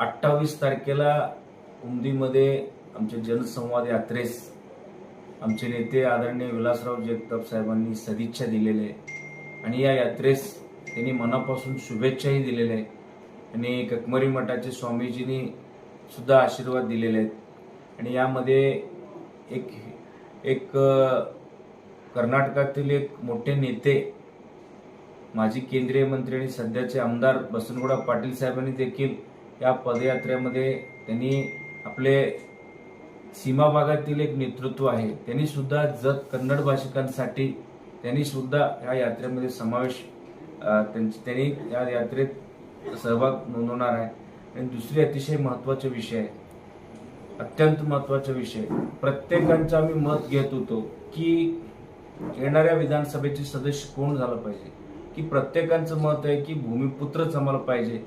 28 तारखेला उमदीमध्ये आमच्या जनसंवाद यात्रेस आमचे नेते आदरणीय विलासराव जगताप साहेबांनी सदिच्छा दिलेल्या आहे आणि या यात्रेस त्यांनी मनापासून शुभेच्छाही दिलेल्या आहेत आणि ककमरी मठाचे स्वामीजींनी सुद्धा आशीर्वाद दिलेले आहेत आणि यामध्ये एक कर्नाटकातील एक मोठे नेते माजी केंद्रीय मंत्री आणि सध्याचे आमदार बसनगुडा पाटील साहेबांनी देखील या पदयात्रेमध्ये त्यांनी आपले सीमा भागातील एक नेतृत्व आहे त्यांनी सुद्धा जत कन्नड भाषिकांसाठी त्यांनी सुद्धा या यात्रेमध्ये समावेश त्यांनी या यात्रेत सहभाग नोंदवणार आहे। आणि दुसरी अतिशय महत्त्वाचा विषय आहे, अत्यंत महत्त्वाचा विषय, प्रत्येकांचं आम्ही मत घेत होतो की येणाऱ्या विधानसभेचे सदस्य कोण झालं पाहिजे, की प्रत्येकांचं मत आहे की भूमिपुत्रच आम्हाला पाहिजे।